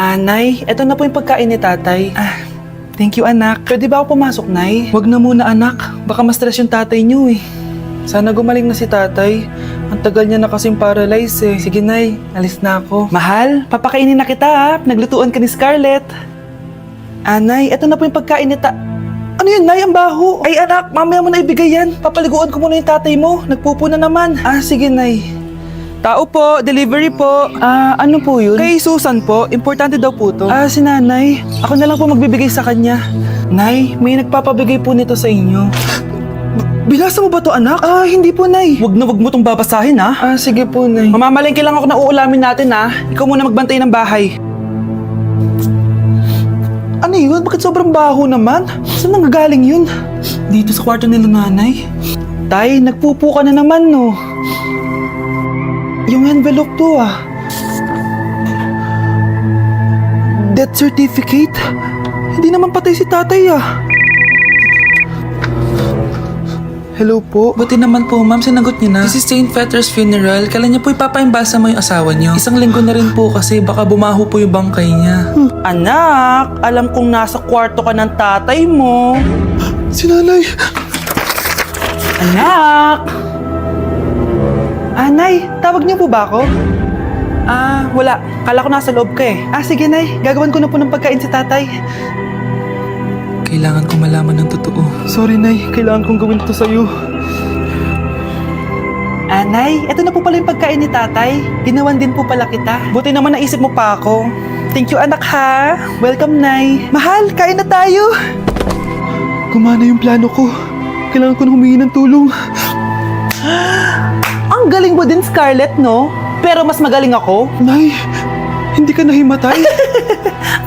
Nay, eto na po yung pagkain ni tatay. Thank you, anak. Pwede ba ako pumasok, Nay? Wag na muna, anak. Baka ma-stress yung tatay niyo eh. Sana gumaling na si tatay. Ang tagal niya na kasing paralyzed eh. Sige, Nay. Alis na ako. Mahal, papakainin na kita ha. Naglutuan ka ni Scarlett. Nay, eto na po yung pagkain ni Ano yun, Nay? Ang baho. Ay, anak, mamaya mo na ibigay yan. Papaliguan ko muna yung tatay mo. Nagpupo na naman. Sige, Nay. Tao po, delivery po. Ano po yun? Kay Susan po, importante daw po to. Si nanay. Ako na lang po magbibigay sa kanya. Nay, may nagpapabigay po nito sa inyo. Binasa mo ba to, anak? Hindi po, Nay. Wag mo tong babasahin, ha? Sige po, Nay. Mamamalengke lang ako na uulamin natin, ha? Ikaw muna magbantay ng bahay. Ano yun? Bakit sobrang baho naman? Saan nanggagaling yun? Dito sa kwarto nila nanay. Tay, nagpupo ka na naman, no? Yung envelope to, Death certificate? Hindi naman patay si tatay, Hello po. Buti naman po, ma'am, sinagot niyo na. This is St. Peter's Funeral. Kala niya po ipapaimbasa mo yung asawa niyo. Isang linggo na rin po kasi baka bumaho po yung bangkay niya. Anak, alam kong nasa kwarto ka ng tatay mo. Si nanay. Anak! Nay, tawag niyo po ba ako? Wala. Kala ko nasa loob ka eh. Sige, Nay. Gagawan ko na po ng pagkain si tatay. Kailangan ko malaman ng totoo. Sorry, Nay. Kailangan kong gawin ito sa'yo. Nay, eto na po pala yung pagkain ni tatay. Ginawan din po pala kita. Buti naman naisip mo pa ako. Thank you, anak, ha. Welcome, Nay. Mahal, kain na tayo. Gumana yung plano ko. Kailangan ko na humingi ng tulong. Ang galing mo din, Scarlett, no? Pero mas magaling ako. Nay, hindi ka nahimatay.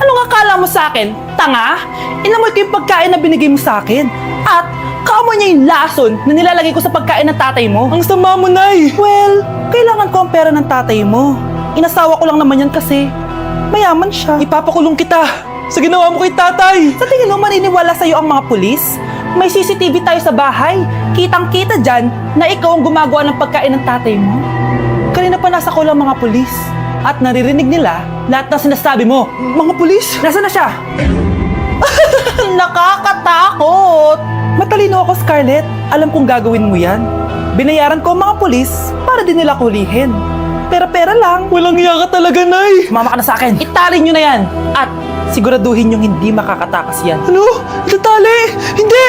Anong akala mo sa akin? Tanga? Inamoy ko yung pagkain na binigay mo sa akin. At kaamoy niya yung lason na nilalagay ko sa pagkain ng tatay mo. Ang sama mo, Nay. Well, kailangan ko ang pera ng tatay mo. Inasawa ko lang naman yan kasi mayaman siya. Ipapakulong kita sa ginawa mo kay tatay. Sa tingin mo maniniwala sa'yo ang mga pulis? May CCTV tayo sa bahay. Kitang-kita dyan na ikaw ang gumagawa ng pagkain ng tatay mo. Kanina pa nasa kulang mga pulis. At naririnig nila lahat ng sinasabi mo. Mga pulis? Nasaan na siya? Nakakatakot! Matalino ako, Scarlett. Alam kong gagawin mo yan. Binayaran ko ang mga pulis para din nila kulihin. Pera-pera lang. Walang iya ka talaga, Nay. Mama ka na sa akin. Itali nyo na yan. At siguraduhin nyo hindi makakatakas yan. Ano? Itatali? Hindi!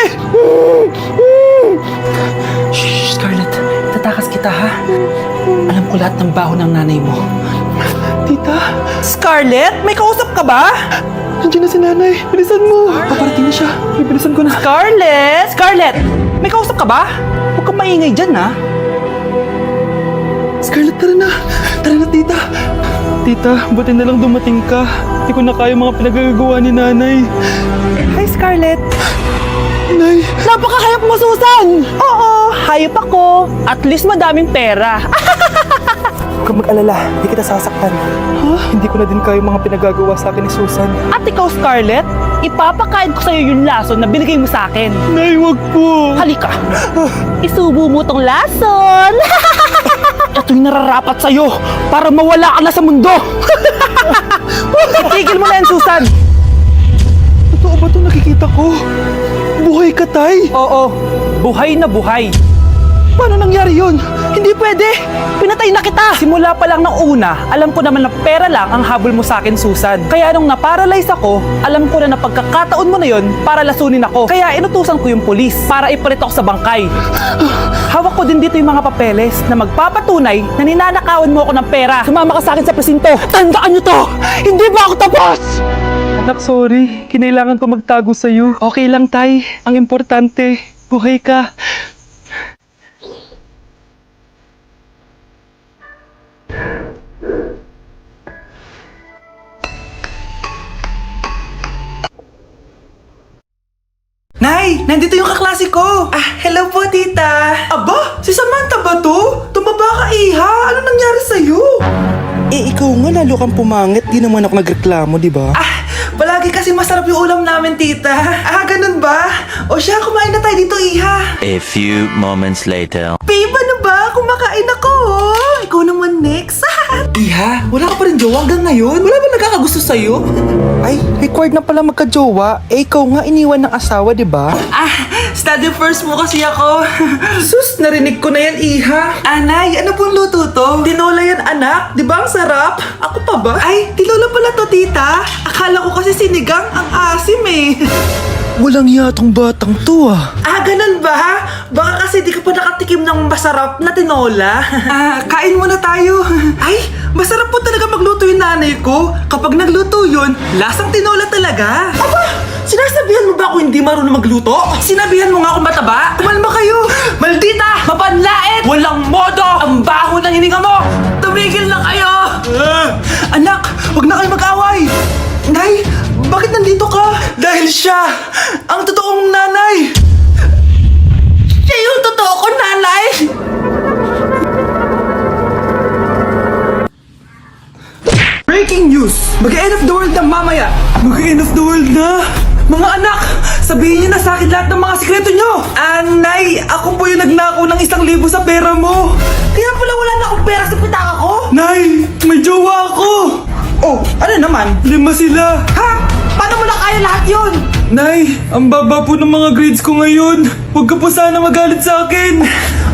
Shh, Scarlett. Itatakas kita, ha? Alam ko lahat ng baho ng nanay mo. Tita? Scarlett? May kausap ka ba? Nandiyan na si nanay. Bilisan mo. Paparating na siya. Bilisan ko na. Scarlett! Scarlett! May kausap ka ba? Huwag kang maingay dyan, ha? Scarlett, tara na. Tara na, tita. Tita, buti na lang dumating ka. Hindi ko na kaya mga pinagagawa ni nanay. Hi, Scarlett. Nay. Napakahayap mo, Susan! Oo, hayop ako. At least madaming pera. Huwag kang mag-alala, hindi kita sasaktan. Hindi ko na din kaya mga pinagagawa sa akin ni Susan. At ikaw, Scarlett, ipapakain ko sa'yo yung lason na binigay mo sa akin. Nay, wag po. Halika. Isubo mo tong lason. Ito'y nararapat sa'yo para mawala ka na sa mundo. Tigil mo na yan, Susan. Totoo ba ito nakikita ko? Buhay ka, Tay? Oo, buhay na buhay. Paano nangyari yun? Hindi pwede! Pinatay na kita! Simula pa lang ng una, alam ko naman na pera lang ang habol mo sa akin, Susan. Kaya nung naparalyze ako, alam ko na pagkakataon mo na yon para lasunin ako. Kaya inutusan ko yung pulis para ipalit ako sa bangkay. Hawak ko din dito yung mga papeles na magpapatunay na ninanakawan mo ako ng pera. Sumama ka sa akin sa presinto. Tandaan nyo to! Hindi ba ako tapos? Anak, sorry. Kinailangan ko magtago sa'yo. Okay lang, Tay. Ang importante, buhay ka. Nay! Nandito yung kaklase ko! Hello po, tita! Aba! Si Samantha ba to? Tumaba ka, iha! Ano nangyari sa'yo? Ikaw nga lalo kang pumangit. Di naman ako nagreklamo, di ba? Palagi kasi masarap yung ulam namin, tita. Ganun ba? O siya, kumain na tayo dito, iha. A few moments later. Babe, ano ba? Kumakain ako. Ikaw naman next. Iha, wala ka pa rin jowa hanggang ngayon? Wala ba nagkakagusto sa'yo? Ay, required na pala magka-jowa. Eh, ikaw nga iniwan ng asawa, di ba? Study first mo kasi ako. Sus, narinig ko na yan, Iha. Anay, ano pong luto to? Tinola yan, anak. Di ba ang sarap? Ako pa ba? Ay, tinola pala to, tita. Akala ko kasi sinigang ang asim eh. Walang yatong batang to ganun ba? Baka kasi di ka pa nakatikim ng masarap na tinola. Kain muna tayo. Ay, masarap po talaga magluto yung nanay ko. Kapag nagluto yun, lasang tinola talaga. Aba, sinasabihan mo ba ako hindi marunong magluto? Sinabihan mo nga ako mataba? Kumalma kayo. Maldita! Mapanlait! Walang modo! Ang baho ng hininga mo! Tumigil na kayo! Anak, wag na kayo mag-away! Nay, bakit nandito ka? Dahil siya, ang totoong nanay! Siya yung totoo ko, nanay! Breaking news! Mag-end of the world na mamaya! Mag-end of the world na? Mga anak, sabihin niyo na sa akin lahat ng mga sikreto niyo! Nay, ako po yung nagnakaw ng 1,000 sa pera mo! Kaya pala wala na akong pera sa pitaka ko? Nay, may jowa ako! Oh, ano naman? 5 sila! Ha? Paano mo na kaya lahat yun? Nay, ang baba po ng mga grades ko ngayon. Huwag ka po sana magalit sa akin.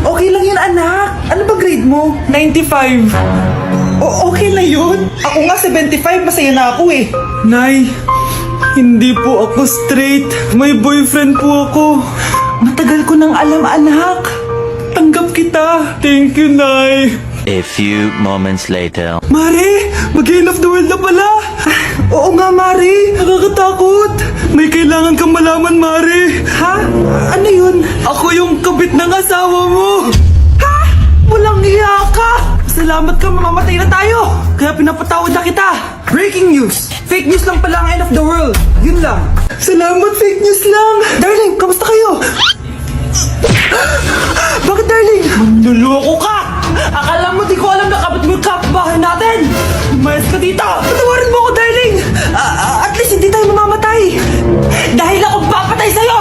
Okay lang yun, anak. Ano ba grade mo? 95. Okay na yun. Ako nga 75, masaya na ako eh. Nay, hindi po ako straight. May boyfriend po ako. Matagal ko nang alam, anak. Tanggap kita. Thank you, Nay. A few moments later. Mare, mag-end of the world na pala. Oo nga, Mare. Nakakatakot. May kailangan kang malaman, Mare. Ha? Ano yun? Ako yung kabit ng asawa mo. Ha? Walang iya ka. Salamat ka, mamamatay na tayo. Kaya pinapatawad na kita. Breaking news. Fake news lang pala ang end of the world. Yun lang. Salamat, fake news lang. Darling, kamusta kayo? Bakit, darling? Manluloko ka! Akala mo di ko alam na kabit mo yung kapbahay natin! Umayos ka dito! Patawarin mo ako, darling! At least hindi tayo mamamatay! Dahil ako papatay sa'yo!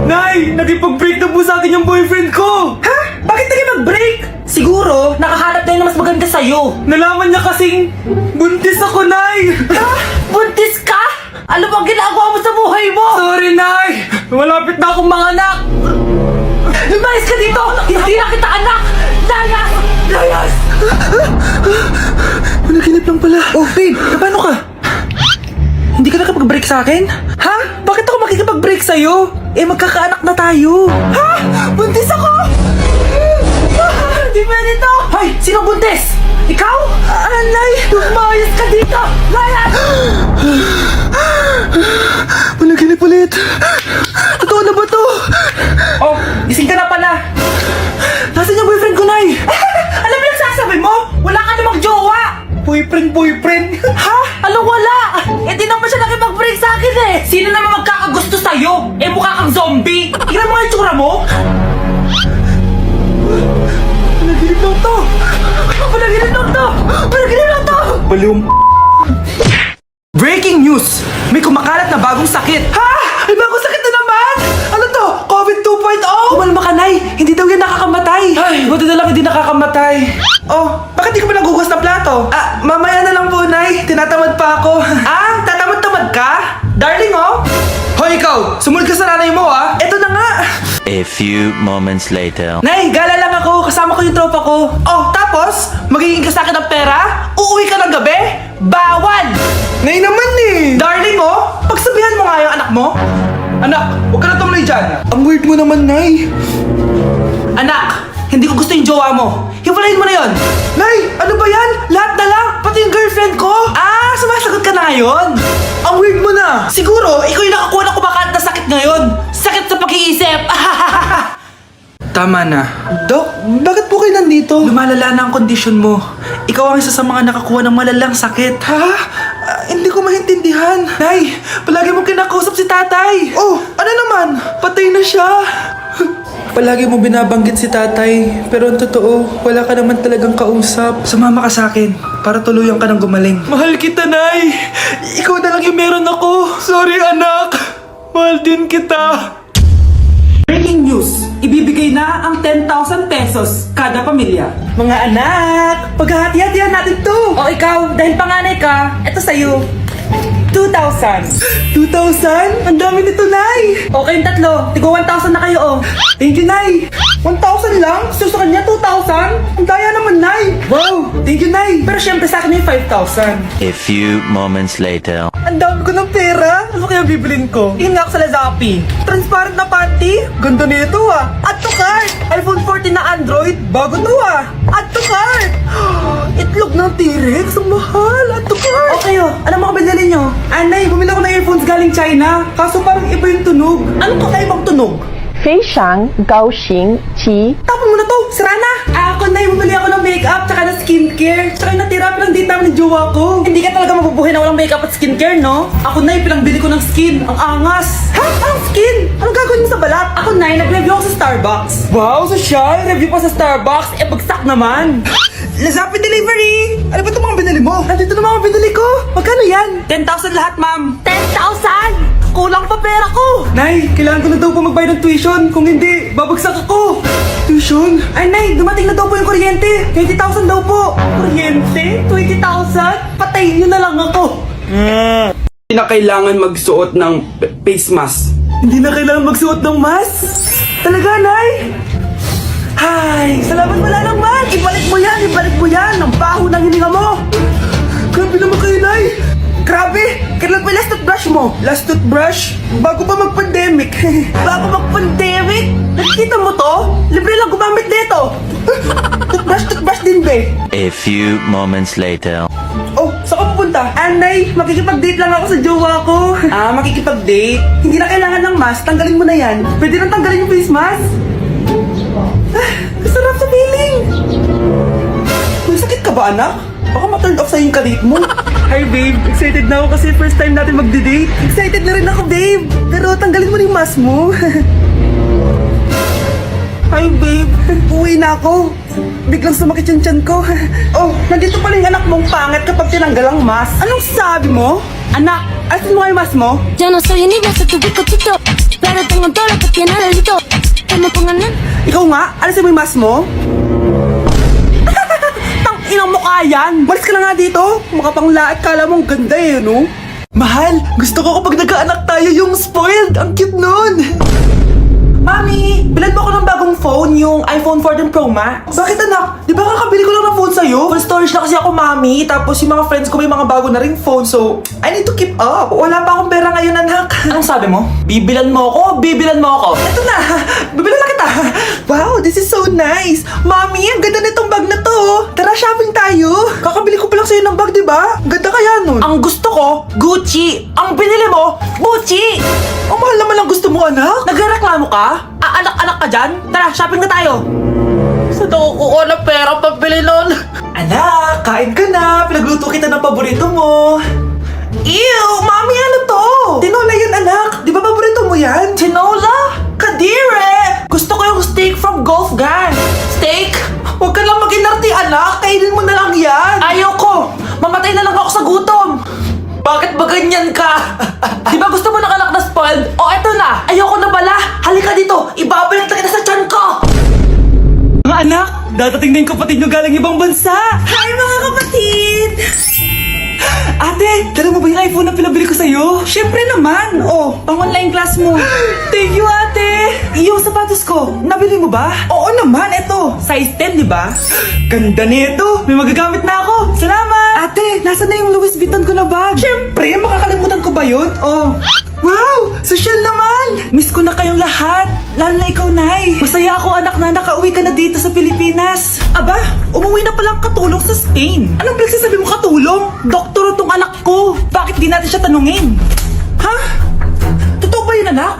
Nay! Nagipag-break na po sa akin yung boyfriend ko! Ha? Bakit nagipag-break? Siguro, nakahanap tayo na mas maganda sa'yo. Nalaman niya kasing buntis ako, Nay! Ha? Buntis ka? Ano bang ginagawa mo sa buhay mo? Sorry, Nay! Malapit na akong manganak! Lumayas ka dito! Hindi na kita anak! Layas! Layas! Managinip lang pala. Oh, babe! Paano ka? Hindi ka nakapag-break sa akin? Ha? Bakit ako makikipag-break sa'yo? Eh, magkakaanak na tayo. Ha? Buntis ako! Di pwede to! Hoy! Sino buntis? Ikaw? Anay! Lumayas ka dito! Layas! Managinip ulit. Totoo na ba to? Oh, gising ka na pala. Nasaan yung boyfriend ko, Nay? Alam mo yung sasabi mo? Wala ka namang jowa. Boyfriend? Ha? Alam wala. Eh di naman siya nakipag-break sa akin eh. Sino naman magkakagusto sa'yo? Eh mukha kang zombie. Tingnan mo nga yung tsura mo. Panaginip lang to. Panaginip lang to. Panaginip lang to. Baliw. Breaking news! May kumakalat na bagong sakit! Ha? May bagong sakit na naman? Ano to? COVID 2.0? Kumalma ka, Nay! Hindi daw yan nakakamatay! Ay, buti na lang hindi nakakamatay. Oh, bakit di ka pa nagugas ng plato? Mamaya na lang po, Nay. Tinatamad pa ako. Tatamad-tamad ka? Darling, oh! Hoy, ikaw! Sumunod ka sa nanay mo, ah! Eto na nga! A few moments later. Nay, gala lang ako. Kasama ko yung tropa ko. Oh, tapos? Magiging ka sa akin ng pera? Uuwi ka ng gabi? Bawal! Nay naman eh! Darling, oh! Pagsabihan mo nga yung anak mo. Anak, huwag ka na tumuloy dyan. Ang weird mo naman, Nay. Anak, hindi ko gusto yung jowa mo. Hiwalayin mo na yon. Nay, ano ba yan? Lahat na lang, pati yung girlfriend ko. Sumasagot ka na ngayon. Ang weird mo na. Siguro, ikaw yung nakakuha ng kumakalat na sakit ngayon. Sakit sa pag-iisip. Tama na. Dok, bakit po kayo nandito? Lumalala na ang kondisyon mo. Ikaw ang isa sa mga nakakuha ng malalang sakit. Ha? Hindi ko maintindihan. Nay, palagi mo kinakausap si tatay. Oh, ano naman? Patay na siya. Palagi mo binabanggit si tatay, pero ang totoo, wala ka naman talagang kausap. Sumama ka sa akin, para tuluyan ka ng gumaling. Mahal kita, Nay! Ikaw na lang yung meron ako. Sorry, anak. Mahal din kita. Breaking news! Ibibigay na ang 10,000 pesos kada pamilya. Mga anak, paghahati-hatihan natin to. O ikaw, dahil panganay ka, eto sa'yo. 2,000. 2,000? Ang dami nito, Nay. O kayong tatlo, tigo 1,000 na kayo oh. Thank you, Nay. 1,000 lang? So sa kanya, 2,000? Ang daya naman, Nay. Wow, thank you, Nay. Pero syempre sa akin yung 5,000. A few moments later. Ang dami ko ng pera. Ano kaya bibilin ko? Yun nga ako sa Lazappi. Transparent na panty. Ganda nito ah. Add to cart. iPhone 14 na Android. Bago to ah. Add to cart. Itlog ng T-Rex. Ang mahal. At to cart. Okay oh, ano mga binili nyo? Anay, bumili ako ng earphones galing China. Kaso parang iba yung tunog. Anong kakaibang tunog? 非常高兴其 Tapon mo na to, sira na! Ako na bumili ako ng makeup tsaka ng skincare. Tsaka yung natira pinang-date namin ng jowa ko. Hindi ka talaga mabubuhay na walang makeup at skincare, no? Ako na pinang-bili ko ng skin. Ang angas! Ha? Anong skin? Anong gagawin mo sa balat? Ako na nag-review ako sa Starbucks. Wow, social. Review pa sa Starbucks. Eh, bagsak naman! Lazappi Delivery! Ano ba itong mga binili mo? Nandito na mga binili ko. Magkano yan? 10,000 lahat, ma'am. 10,000! Kulang pa pera ko! Nay, kailangan ko na daw po magbayad ng tuition. Kung hindi, babagsak ako. Tuition? Ay, Nay, dumating na daw po yung kuryente. 20,000 daw po. Kuryente? 20,000? Patayin niyo na lang ako. Hindi na kailangan magsuot ng face mask. Hindi na kailangan magsuot ng mask. Talaga, Nay? Ay, salamat wala naman. Ibalik mo yan, ibalik mo yan. Ang baho ng hininga mo. Grabe naman kayo, Nay. Grabe, kailan pa yung last toothbrush mo? Last toothbrush? Bago pa mag-pandemic. Bago mag-pandemic? Nakikita mo to? Libre lang gumamit dito. Toothbrush din, be. A few moments later. Oh, saan ka pupunta? Anay, makikipag-date lang ako sa jowa ko. Ah, makikipag-date? Hindi na kailangan ng mask, tanggalin mo na yan. Pwede nang tanggalin yung face mask? Sarap sa feeling. May sakit ka ba, anak? Baka ma-turn off sa'yo yung kalit mo. Hi, babe. Excited na ako kasi first time natin magde-date. Excited na rin ako, babe. Pero tanggalin mo na yung mask mo. Hi, babe. Uwi na ako. Biglang sumakit yung tiyan ko. Oh, nandito pala yung anak mong pangit kapag tinanggal ang mask. Anong sabi mo? Anak, alisin mo nga yung mask mo. Yo no soy envidia, soy tu bizcochito. Pero tengo todo lo que tiene delito. Que me pongan en. Ikaw nga, alisin mo yung mask mo. Tang inang mukha yan. Balis ka na nga dito. Mukha pang lahat, kala mong ganda eh, no? Mahal, gusto ko kapag nagkaanak tayo yung spoiled. Ang cute nun. Mami, bilhan mo ako ng bagong phone, yung iPhone 14 Pro Max. Bakit, anak? Di ba kakabili ko lang ng phone sa'yo? Full storage na kasi ako, Mami. Tapos yung mga friends ko may mga bago na ring phone, so I need to keep up. Wala pa akong pera ngayon, anak. Anong sabi mo? Bibilan mo ako, bibilan mo ako. Ito na, bibilan na kita. Wow, this is so nice. Mami, ang ganda nitong bag na to. Tara, shopping tayo. Kakabili ko pa lang sa'yo ng bag, di ba? Ang ganda kaya nun. Ang gusto ko, Gucci. Ang binili mo, Gucci. Ang mahal naman ang gusto mo, anak. Nagreklamo ka? Aanak-anak ka dyan? Tara, shopping na tayo. Saan ako kukuha ng pera pabili nun? Anak, kain ka na. Pinagluto kita ng paborito mo. Ew, Mami, ano to? Tinola yun, anak. Di ba paborito mo yan? Tinola? Kadire! Gusto ko yung steak from Gulf Gang. Steak? Huwag ka lang mag-inarti, anak. Kainin mo na lang yan. Ayoko! Mamatay na lang ako sa gutom! Bakit ba ganyan ka? Di ba gusto mo ng anak na spoiled? O eto na! Ayoko na pala! Halika dito! Ibabalik na kita sa tiyan ko! Mga anak, dadating na yung kapatid nyo galing ibang bansa. Hi mga kapatid! Ate, dala mo ba yung iPhone na pinabili ko sa'yo? Siyempre naman! Oh, pang-online class mo! Thank you, ate. Yung sapatos ko, nabili mo ba? Oo naman, eto. Size 10, di ba? Ganda nito. May magagamit na ako. Salamat. Ate, nasa na yung Louis Vuitton ko na bag? Siyempre, makakalimutan ko ba yun? Oh, Wow, social naman. miss ko na kayong lahat. Lalo na ikaw, Nay. Masaya ako, anak, na nakauwi ka na dito sa Pilipinas. Aba, umuwi na palang katulong sa Spain. Anong pinagsasabi mo katulong? Doktor tong anak ko. Bakit di natin siya tanungin? Ha? Totoo ba yun, anak?